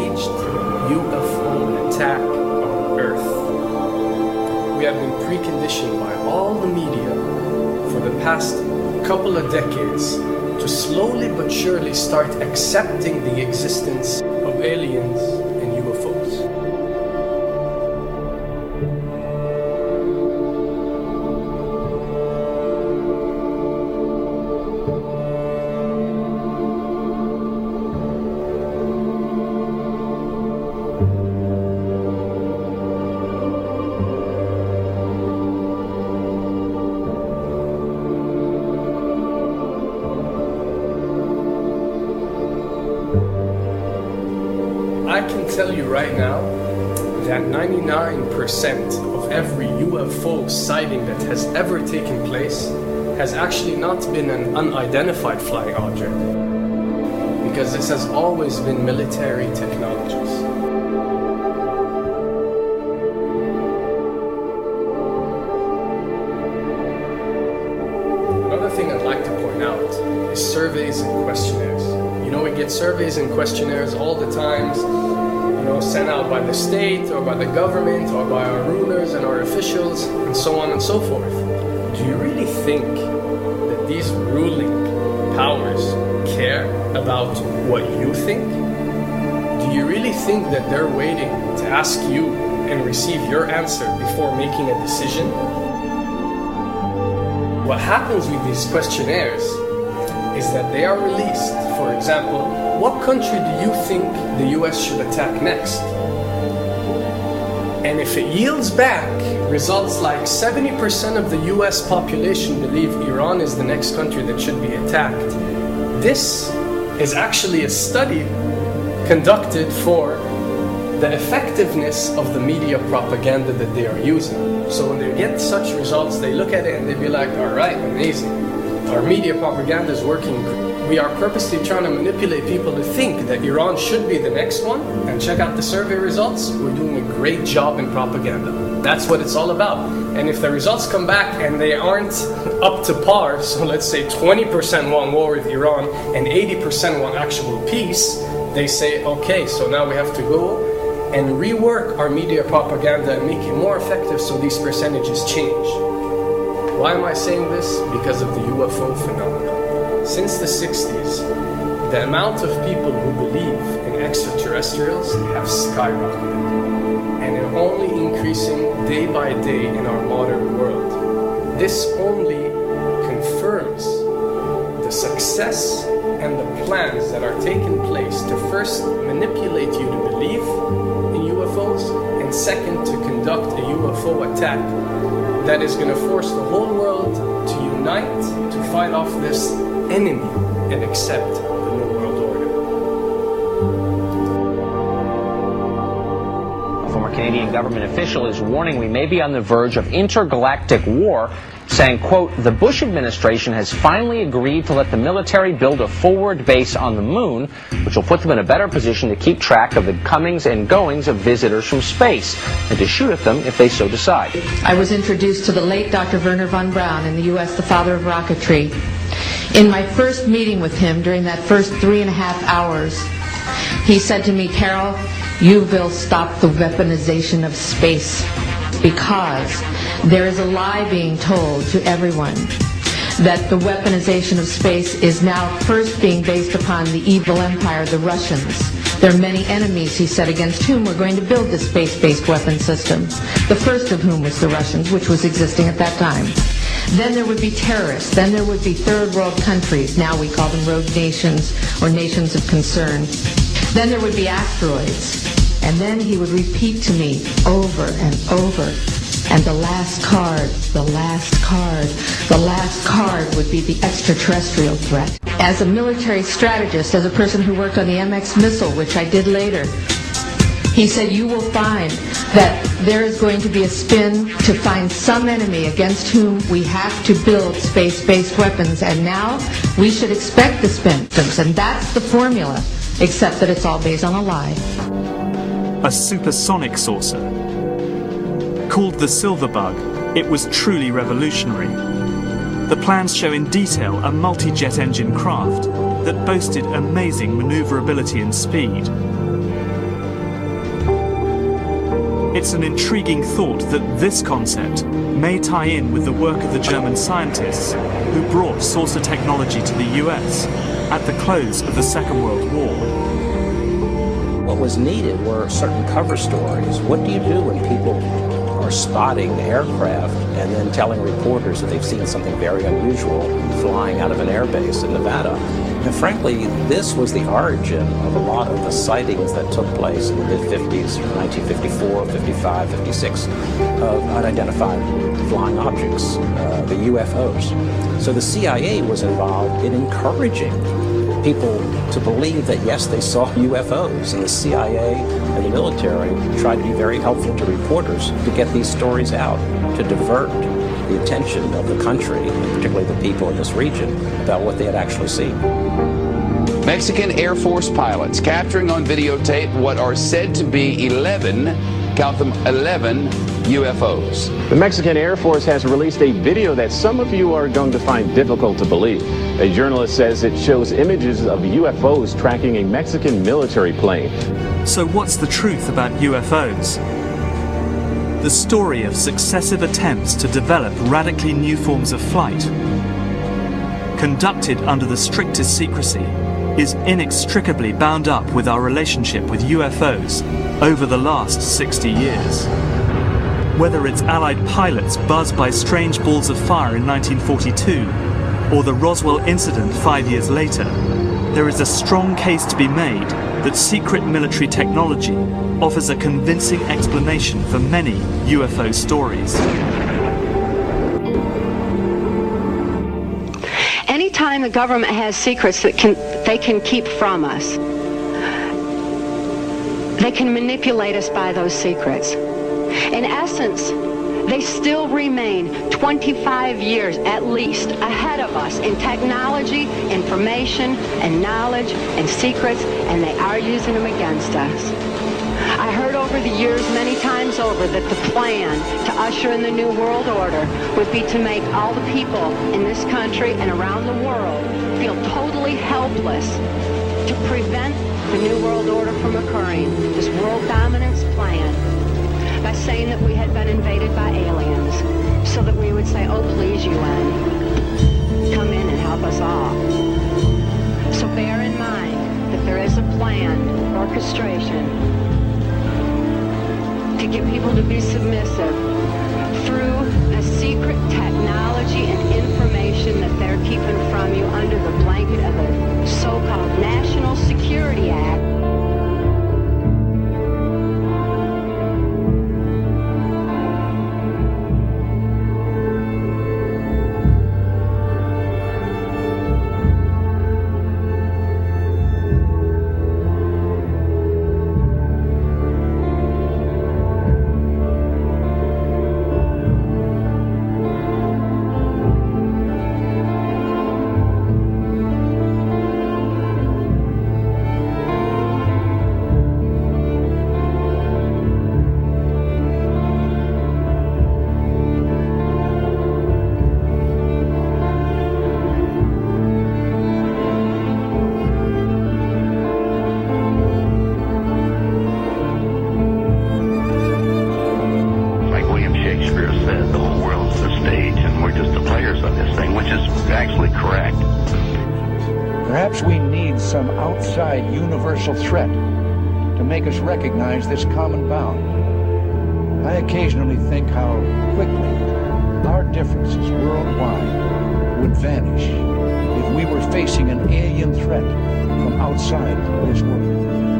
staged UFO attack on Earth. We have been preconditioned by all the media for the past couple of decades to slowly but surely start accepting the existence of aliens and UFOs. I can tell you right now that 99% of every UFO sighting that has ever taken place has actually not been an unidentified flying object, because this has always been military technologies. Another thing I'd like to point out is surveys and questionnaires. You know, we get surveys and questionnaires all the time, sent out by the state or by the government or by our rulers and our officials and so on and so forth. Do you really think that these ruling powers care about what you think? Do you really think that they're waiting to ask you and receive your answer before making a decision? What happens with these questionnaires is that they are released. For example, what country do you think the US should attack next? And if it yields back results like 70% of the US population believe Iran is the next country that should be attacked, this is actually a study conducted for the effectiveness of the media propaganda that they are using. So when they get such results, they look at it and they be like, all right, amazing. Our media propaganda is working. We are purposely trying to manipulate people to think that Iran should be the next one, and check out the survey results. We're doing a great job in propaganda. That's what it's all about. And if the results come back and they aren't up to par, so let's say 20% want war with Iran and 80% want actual peace, they say, okay, so now we have to go and rework our media propaganda and make it more effective so these percentages change. Why am I saying this? Because of the UFO phenomena. Since the 60s, the amount of people who believe in extraterrestrials have skyrocketed, and are only increasing day by day in our modern world. This only confirms the success and the plans that are taking place to first manipulate you to believe in UFOs, and second, to conduct a UFO attack that is going to force the whole world to unite to fight off this enemy and accept the New World Order. A former Canadian government official is warning we may be on the verge of intergalactic war, saying, quote, the Bush administration has finally agreed to let the military build a forward base on the moon, which will put them in a better position to keep track of the comings and goings of visitors from space, and to shoot at them if they so decide. I was introduced to the late Dr. Wernher von Braun in the U.S., the father of rocketry. In my first meeting with him, during that first 3.5 hours, he said to me, Carol, you will stop the weaponization of space, because there is a lie being told to everyone that the weaponization of space is now first being based upon the evil empire, the Russians. There are many enemies, he said, against whom we're going to build this space-based weapon system. The first of whom was the Russians, which was existing at that time. Then there would be terrorists. Then there would be third world countries. Now we call them rogue nations or nations of concern. Then there would be asteroids. And then he would repeat to me over and over, and the last card, the last card, the last card would be the extraterrestrial threat. As a military strategist, as a person who worked on the MX missile, which I did later, he said, you will find that there is going to be a spin to find some enemy against whom we have to build space-based weapons, and now we should expect the spin. And that's the formula, except that it's all based on a lie. A supersonic saucer. Called the Silver Bug, it was truly revolutionary. The plans show in detail a multi-jet engine craft that boasted amazing maneuverability and speed. It's an intriguing thought that this concept may tie in with the work of the German scientists who brought saucer technology to the US at the close of the Second World War. What was needed were certain cover stories. What do you do when people are spotting aircraft and then telling reporters that they've seen something very unusual flying out of an airbase in Nevada? And frankly, this was the origin of a lot of the sightings that took place in the mid-50s, 1954, 55, 56, of unidentified flying objects, the UFOs. So the CIA was involved in encouraging people to believe that, yes, they saw UFOs, and the CIA and the military tried to be very helpful to reporters to get these stories out, to divert the attention of the country, and particularly the people in this region, about what they had actually seen. Mexican Air Force pilots capturing on videotape what are said to be 11, count them, 11 UFOs. The Mexican Air Force has released a video that some of you are going to find difficult to believe. A journalist says it shows images of UFOs tracking a Mexican military plane. So what's the truth about UFOs? The story of successive attempts to develop radically new forms of flight, conducted under the strictest secrecy, is inextricably bound up with our relationship with UFOs over the last 60 years. Whether it's Allied pilots buzzed by strange balls of fire in 1942, or the Roswell incident 5 years later, there is a strong case to be made that secret military technology offers a convincing explanation for many UFO stories. Anytime the government has secrets that they can keep from us, they can manipulate us by those secrets. In essence, they still remain 25 years at least ahead of us in technology, information, and knowledge and secrets, and they are using them against us. I heard over the years many times over that the plan to usher in the New World Order would be to make all the people in this country and around the world feel totally helpless to prevent the New World Order from occurring, this world dominance plan, by saying that we had been invaded by aliens, so that we would say, oh, please, UN, come in and help us all. So bear in mind that there is a planned orchestration to get people to be submissive through a secret technology and information that they're keeping from you under the blanket of a so-called National Security Act. Perhaps we need some outside universal threat to make us recognize this common bound. I occasionally think how quickly our differences worldwide would vanish if we were facing an alien threat from outside this world.